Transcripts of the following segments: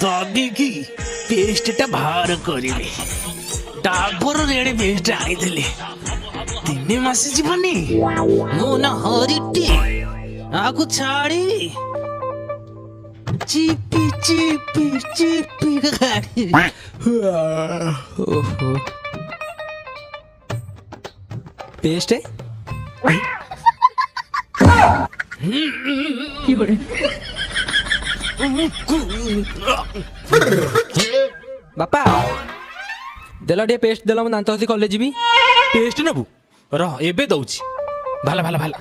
दादी की पेस्टा बाहर करी डाबर रेड पेस्ट आनी तीन मास जीवनी मो ना हरिटी आगु छाड़ी चिपी चिपी चिपी ओहो पेस्ट है बापा देला टे पेस्ट देला दांत हसी कॉलेज भी पेस्ट नबू रह एबे दउची भाला भाला भाला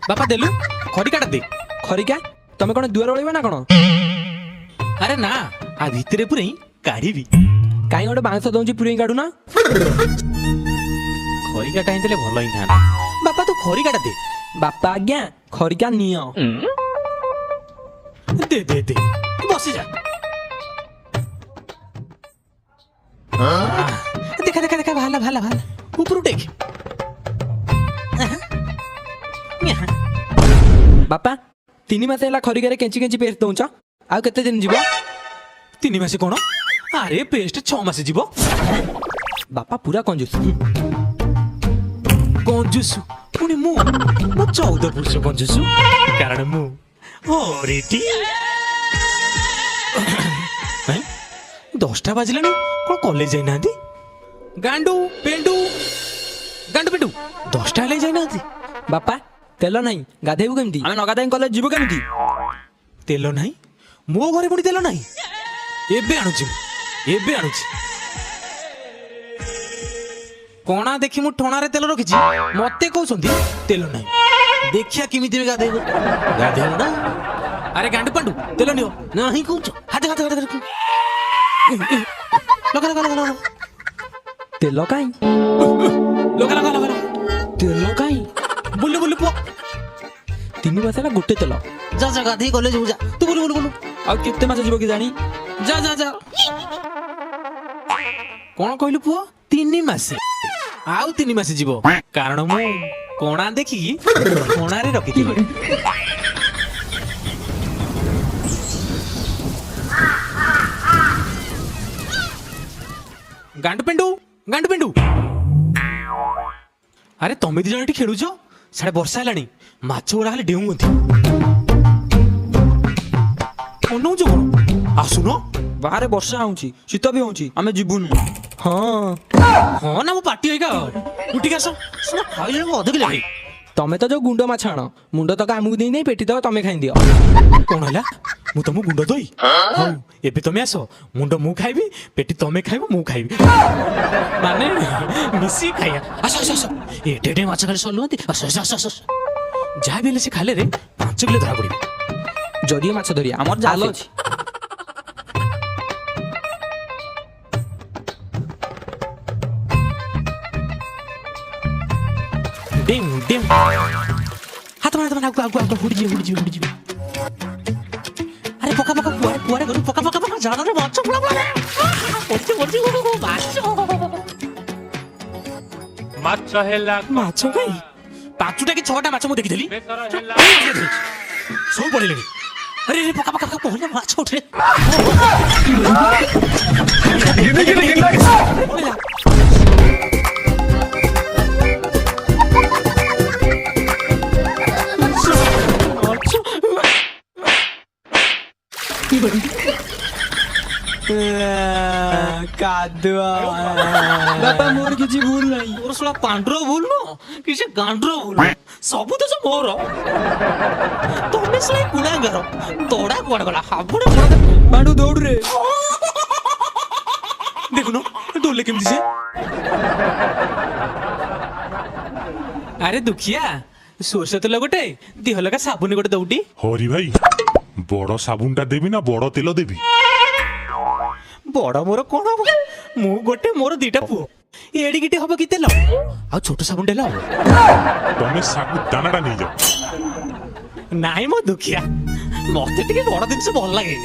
बापा देलु खड़िकाटा दे खरिका तमे कोन दुआर ओळिबा ना कोन अरे ना आ भितरे पुरै काढीबी काई गोटे बांस दउची पुरी काढू ना खड़िकाटा हिंतले भलो ही थाना बापा तू खड़िकाटा दे बापा आज्ञा खरिका नियो दे दे दे बस जा देखा देखा देखा भाला भाला भाला ऊपर उठे बापा 3 मास हैला खरिकारे केंची केंची पेस्ट दउछ आ केते दिन जीवो 3 मास कोन अरे पेस्ट 6 मास जीवो बापा पूरा कंजूस कंजूस पुणी मु 14 वर्ष कंजूस कारण मु ओरेटी 10टा बाजिलानी कोन कॉलेज जाई नांदी गांडू पेंडू गांडू पेंडू 10टा ले जाई नांदी बापा तेल नहीं गाधेबू केमती आमे न गाधेन कॉलेज जीवो केमती तेल नहीं मो घरे पुणी तेल नहीं एबे आणुची कोणा देखी मु ठोणारे तेल रखिची मते कहउसंती तेल नहीं देखिया किमिति में गाधेबू ना अरे गांडू पंडू तेल नियो नहीं कहउछ हाथ हाथ हाथ लगा लगा लगा लगा तेल काई लगा लगा लगा तेल काई बुल्लु बुल्लु पो 3 मास हैला गोटे तेल जा जा गाधे कॉलेज हो जा तू बुल्लु बुल्लु आ केते मास जीवो कि जानी जा जा जा कोन कहलु पुओ 3 मास आउ 3 मास जीवो कारण मु कोणा देखि कोणा रे रखि दिबे गांडू पेंडू अरे तमे दी जण खेलुछ साडे वर्षा हेलानी माछ गुड़ा खाली डेउ होती अनौछ कोन आसुनो बाहर वर्षा होउची शीत भी होउची आमे जीवुन हां हां ना मो पार्टी होइगा उठी का सुन खाइले को अधिक लागे तमे तो जो गुंड माछ आण मुंड तक आमु देई नै पेटी तो तमे खाइ दियो कोन हला मु तमु गुंड दोई हां एबे तमे आसो मुंड मु खाइबी पेटी तमे खाइबो मु खाइबी माने मिसी खाइया आसो आसो आसो ए डेडे माछ खाली सलुंती आसो आसो आसो जा बेले से खाले रे 5 किलो धरा पड़ी जरिए माछ धरिया हमर जाल अछि डिम हाथ मार आगु हुडी जी अरे पका पका पुआरे गरु पका जान रे माछ पुला पड़ती माछ हेला माछ काई 5टा कि 6टा माछ मु देखिथली सब पड़िले अरे रे पका पहले माछ उठे कादुआ बापा मोर किछि भूल नहीं मोर सोला पांडरो भूल न कि से गांडरो भूल सब तो से मोर तमे से गुणागार तोड़ा कोड गला हाबुडे मोर बाडू दौड़ रे देखुनो डोले केमति से अरे दुखिया सोरस तेल गोटे दिहलका साबुन गोटे दउटी हरी भाई बड़ साबुनटा देबी ना बड़ तेल देबी बड़ मोर कोन हो मु गोटे मोर दीटा पुओ एडी गिटी हबो कि तेल आ छोट साबुन डेला तमे साबु दानाटा नै जाओ नाई मो दुखिया मते टिके बड़ जिनिस भल लागे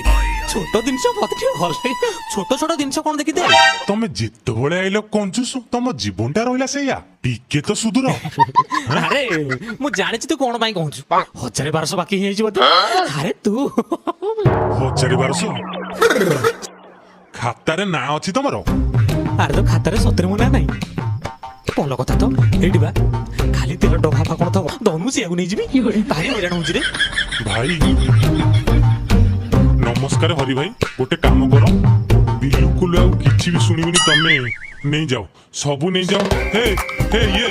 छोट जिनिस मते टिके भल लागे छोट छोट जिनिस कोन देखि दे तमे जेतेबेले आइलो कंजूस तम जीवनटा रहिला सेया टिके तो सुदूर अरे मु जानि छी तू कोन बाई कहूछु 1000 1200 बाकी हे जी बोते अरे तू 1000 1200 ଖାତାରେ ନାଁ ଅଛି ତମର? ଆରେ ତ ଖାତାରେ ସତରେ ମୋ ନାଁ ନାହିଁ। ଭଲ କଥା ତ ଏଇଠି ବା ଖାଲି ତେଲ ଡଭା ଫା କଣ ଥବ ଧନୁ ସେଇଆକୁ ନେଇଯିବି ଭାରି ହଇରାଣ ହଉଛି ରେ। ଭାଇ ନମସ୍କାର ହରି ଭାଇ, ଗୋଟେ କାମ କର, ବିଲକୁଲ ଆଉ କିଛି ବି ଶୁଣିବିନି, ତମେ ନେଇଯାଅ, ସବୁ ନେଇଯାଅ। ହେ ହେ ଇଏ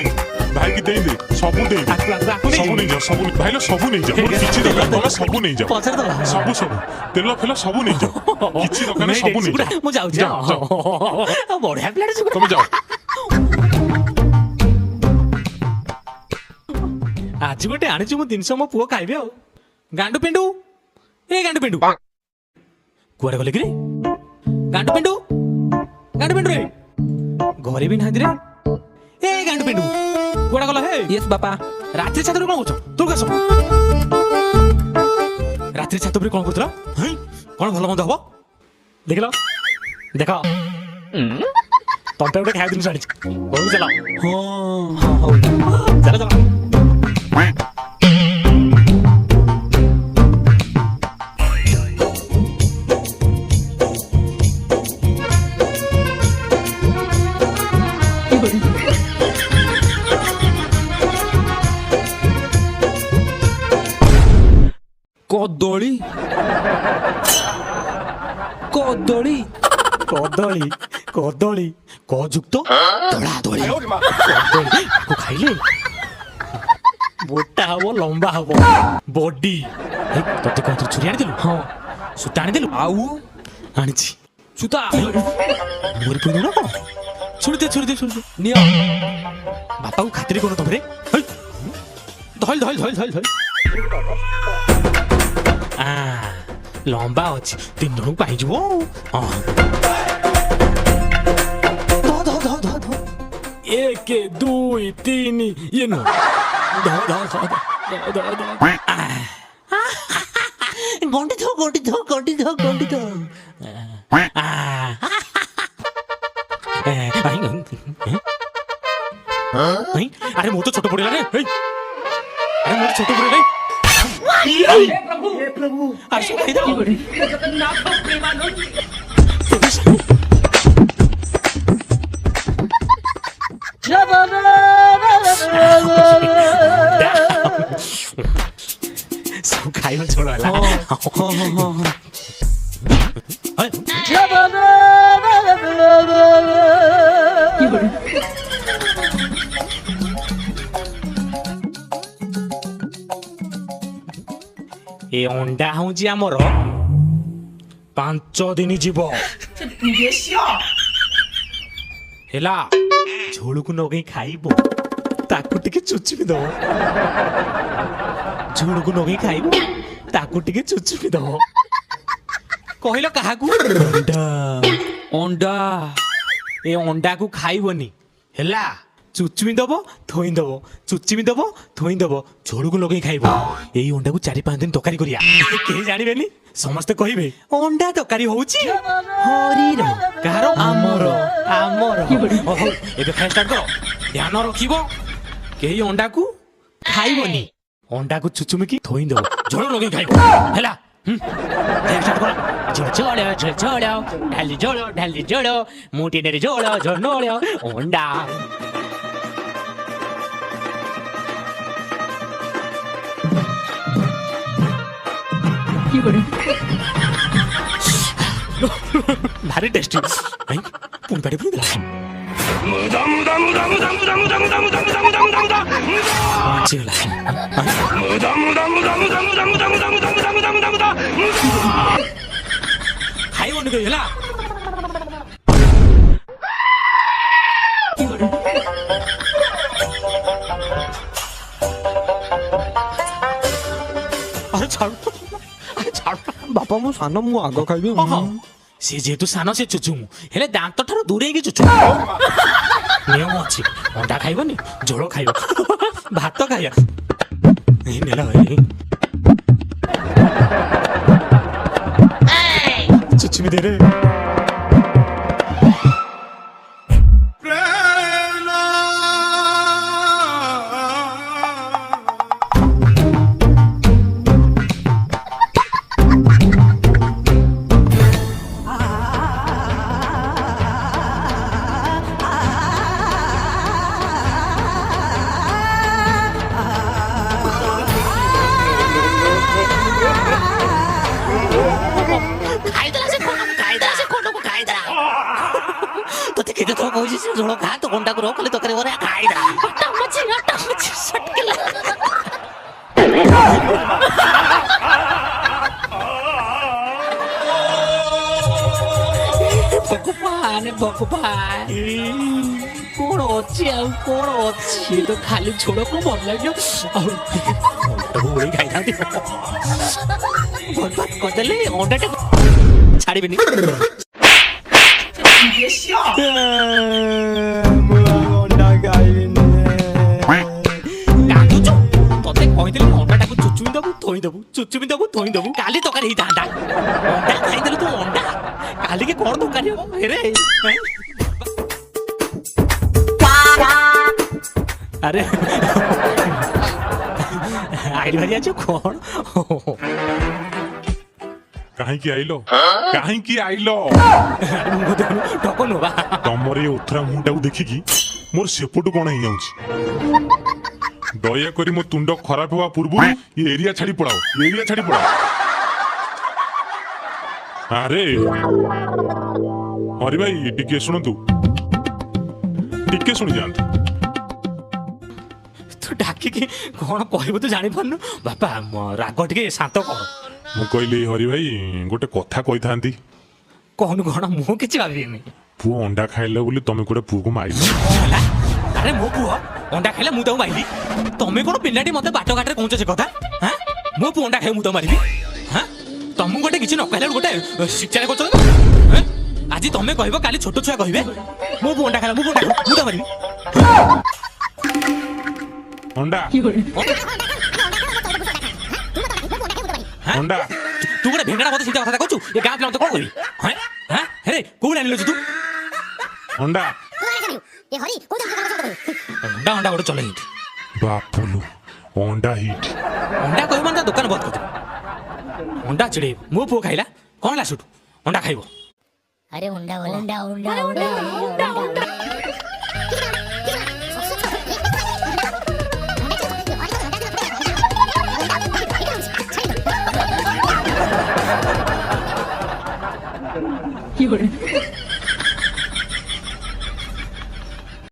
ଭାଇ କି ଦେଇଦେ, ସବୁ ଦେଇଦେ, ଆକୁ ସବୁ ନେଇଯିବି। ନେଇଯାଅ, ସବୁ ଭାଇଲ ସବୁ ନେଇଯାଅ, ମୋର କିଛି ଦରକାର, ତମେ ସବୁ ନେଇଯାଅ, ପଛରେ ଦବା। ସବୁ ସବୁ ତେଲ ଫେଲ ସବୁ ନେଇଯାଅ, କିଛି ଦରକାର ନାହିଁ, ସବୁ ନେଇଯାଅ। ମୁଁ ଯାଉଛି ଯାଅ, ଯାଅ। ବଢିଆ ପିଲାଟେ ସୁଗୁଡ଼ା। ତମେ ଯାଅ। ଆଜି ଗୋଟେ ଆଣିଛୁ ମୁଁ ଜିନିଷ, ମୋ ପୁଅ ଖାଇବେ ଆଉ। ଗାଣ୍ଡୁ ପିଣ୍ଡୁ, ଏ ଗାଣ୍ଡୁ ପିଣ୍ଡୁ କୁଆଡେ ଗଲେ କି ରେ? ଗାଣ୍ଡୁ ପିଣ୍ଡୁ, ଗାଣ୍ଡୁ ପିଣ୍ଡୁ ରେ ଘରେ ବି ନାହାନ୍ତି ରେ। ଏ ଗାଣ୍ଡୁ ପିଣ୍ଡୁ କୁଆଡେ ଗଲ? ହେ ୟେସ୍ ବାପା। ରାତ୍ରି ଛାତ ଉପରେ କଣ କରୁଛ? ତୋର ଆସ। ରାତ୍ରି ଛାତ ଉପରେ କଣ କରୁଥିଲ? ହେଇ, କଣ ଭଲ ମନ୍ଦ ହବ ଦେଖିଲ, ଦେଖ ତମ ପାଇଁ ଗୋଟେ ଖାଇବା ଜିନିଷ ଆଣିଛି। ଘରକୁ ଚାଲ। ହଁ ହଁ ହଉ। ଚାଲ ଚାଲ। କଦଳୀ କଦଳୀ କଦଳୀ କଦଳୀ କଯୁକ୍ତ ଧଳା ଦଳି କଦଳୀ ଆକୁ ଖାଇଲେ ମୋଟା ହବ, ଲମ୍ବା ହବ, ବଡି। ତତେ କଣ ଛୁରୀ ଆଣିଦେଲୁ? ହଁ। ସୂତା ଆଣିଦେଲୁ? ଆଉ ଆଣିଛି। ସୁତା ମୋରି ପୁଣି ନା କଣ? ଛୁରୀ ଦେ, ଛୁରୀ ଦେ, ଛୁରୀ ଦେ। ନିଅ। ବାପାକୁ ଖାତିରି କରୁନ ତମରେ। ଧଇଲ ଧଇଲ ଧଇଲ ଧଇଲ ଧଇଲ। ଲମ୍ବା ଅଛି, ତିନି ଜଣକୁ ପାଇଯିବ। ଏକ ଦୁଇ ତିନି ଇଏ ନୁହଁ। ଗଣ୍ଡି ଧ ଗଣ୍ଡି ଧ ଗଣ୍ଡି ଧ ଗଣ୍ଡି ଧ। আরে মো তো ছোট পড়িলা রে। আরে মো তো ছোট পড়িলা রে। প্রভু আর সব খাই দাও। জগন্নাথ প্রেমানন্দ। সব খাইবা ছোড়া হলা। ଏ ଅଣ୍ଡା ହଉଛି ଆମର 5 ଦିନ ଯିବ ହେଲା। ଝୋଳକୁ ନଗେଇ ଖାଇବ, ତାକୁ ଟିକେ ଚୁଚୁପି ଦବ। ଝୋଳକୁ ନଗେଇ ଖାଇବ, ତାକୁ ଟିକେ ଚୁଚୁପି ଦବ। କହିଲ କାହାକୁ? ଅଣ୍ଡା। ଅଣ୍ଡା ଏ ଅଣ୍ଡାକୁ ଖାଇବନି ହେଲା। ଚୁଚୁମି ଦବ, ଥୋଇ ଦବ, ଚୁଚୁମି ଦବ, ଥୋଇ ଦବ, ଝୋଳକୁ ଲଗେଇ ଖାଇବ। ଏଇ ଅଣ୍ଡାକୁ 4-5 ଦିନ ତରକାରୀ କରିବା। କେହି ଜାଣିବେନି, ସମସ୍ତେ କହିବେ ଅଣ୍ଡା ତରକାରୀ ହଉଛି ହରିର। କାହାର? ଆମର। ଆମର। ହଉ ଏବେ ଖାଇବା ଷ୍ଟାର୍ଟ କର। ଧ୍ୟାନ ରଖିବ, କେହି ଅଣ୍ଡାକୁ ଖାଇବନି। ଅଣ୍ଡାକୁ ଚୁଚୁମିକି ଥୋଇ ଦବ, ଝୋଳ ଲଗେଇ ଖାଇବ ହେଲା। ଖାଇବା ଷ୍ଟାର୍ଟ କର। ଝୋଳ ଝୋଳ ଝୋଳ ଢାଲି ଝୋଳ ଢାଲି ଝୋଳ ମୁଠିରେ ଝୋଳ ଝୋଳ ଅଣ୍ଡା। ভারি টেস্টি। পুন পাড়ি পুন দিলা। খাইবনি তো ହେଲା। আরে ছাড়, আরে ছাড়। ବାପା ମୁଁ ସାନ, ମୁଁ ଆଗ ଖାଇବି। ସେ ଯେହେତୁ ସାନ, ସେ ଚୁଚୁମୁ, ହେଲେ ଦାନ୍ତ ଠାରୁ ଦୂରେଇକି ଚୁଚୁ। ନିୟମ ଅଛି, ଅଣ୍ଡା ଖାଇବନି, ଝୋଳ ଖାଇବ, ଭାତ ଖାଇବା। ନେଲା ଚୁଚୁମି ଦେରେ। ଝୋଳ ଖା ତ ଅଣ୍ଡାକୁ ରଖ ଖାଲି ତରକାରୀ করে ଖାଇଦା ଆଟା ମଛି ସଟକିଲା ଭଗବାନ କଣ ଅଛି ଆଉ କଣ ଅଛି ତ ଖାଲି ଝୋଳକୁ ଭଲ ଲାଗିବ ଆଉ ଅଣ୍ଡାକୁ ଗୋଳେଇ ଖାଇଥାନ୍ତି ବର୍ବାଦ କରିଦେଲେ ଅଣ୍ଡାଟା ଛାଡ଼ିବିନି କାନ୍ଦୁଛୁ ତତେ କହିଦେଲି ଅଣ୍ଡାଟାକୁ ଚୁଚୁମି ଦବୁ ଥୋଇଦବୁ କାଲି ତରକାରୀ ହେଇଥାନ୍ତା ଅଣ୍ଡା ଖାଇଦେଲୁ ତୁ ଅଣ୍ଡା କାଲିକି କଣ ତରକାରୀ ହବ ରେ ଆରେ ଆଇଲି ଭାରି ଆଛୁ କଣ କାହିଁକି ଆଇଲ ଠକ ନୁହଁ ବା ତମର ଏ ଓଥରା ମୁହଁଟାକୁ ଦେଖିକି ମୋର ସେପଟୁ କଣ ହେଇଯାଉଛି ଦୟାକରି ମୋ ତୁଣ୍ଡ ଖରାପ ହେବା ପୂର୍ବରୁ ଏ ଏରିଆ ଛାଡି ପଳାଅ ଆରେ ହରି ଭାଇ ଟିକେ ଶୁଣନ୍ତୁ ଟିକେ ଶୁଣି ଯାଆନ୍ତୁ ତୁ ଡାକିକି କଣ କହିବୁ ତୁ ଜାଣିପାରୁନୁ ବାପା ରାଗ ଟିକେ ଶାନ୍ତ କର ମୁଁ କହିଲି ହରି ଭାଇ ଗୋଟେ କଥା କହିଥାନ୍ତି କହୁନୁ କଣ ମୁଁ କିଛି ଭାବିନି ପୁଅ ଅଣ୍ଡା ଖାଇଲା ବୋଲି ତମେ ଗୋଟେ ପୁଅକୁ ମାଇଲ ହେଲା ଆରେ ମୋ ପୁଅ ଅଣ୍ଡା ଖାଇଲା ମୁଁ ତାକୁ ମାରିଲି ତମେ କଣ ପିଲାଟି ମତେ ବାଟ ଘାଟରେ କହୁଛ ସେ କଥା ହଁ ମୋ ପୁଅ ଅଣ୍ଡା ଖାଇବ ମୁଁ ତାକୁ ମାରିବି ହଁ ତମକୁ ଗୋଟେ କିଛି ନ କହିଲା ଗୋଟେ ଶିକ୍ଷାରେ କରୁଛ ଆଜି ତମେ କହିବ କାଲି ଛୋଟ ଛୁଆ କହିବେ ମୋ ପୁଅ ଅଣ୍ଡା ଖାଇଲା ମୁଁ ତାକୁ ମାରିବି ଅଣ୍ଡା ଅଣ୍ଡା ତୁ ଗୋଟେ ଭେଣ୍ଡା ମତେ ସିଧା କଥା କହୁଛୁ ଏ ଗାଁ ପିଲା ମତେ କଣ କହିବି ହଁ ହେରେ କୋଉଠି ଆଣିଲୁ ତୁ ଅଣ୍ଡା ଅଣ୍ଡା ଗୋଟେ ଚଲେଇ ବାପଲୁ ଅଣ୍ଡା ହିଟ୍ ଅଣ୍ଡା କହିବ ମାନେ ତା ଦୋକାନ ବନ୍ଦ କରିଦେବ ଅଣ୍ଡା ଚିଡ଼େଇବ ମୋ ପୁଅ ଖାଇଲା କଣ ହେଲା ସେଠୁ ଅଣ୍ଡା ଖାଇବ अरे उंडा उंडा उंडा उंडा उंडा उंडा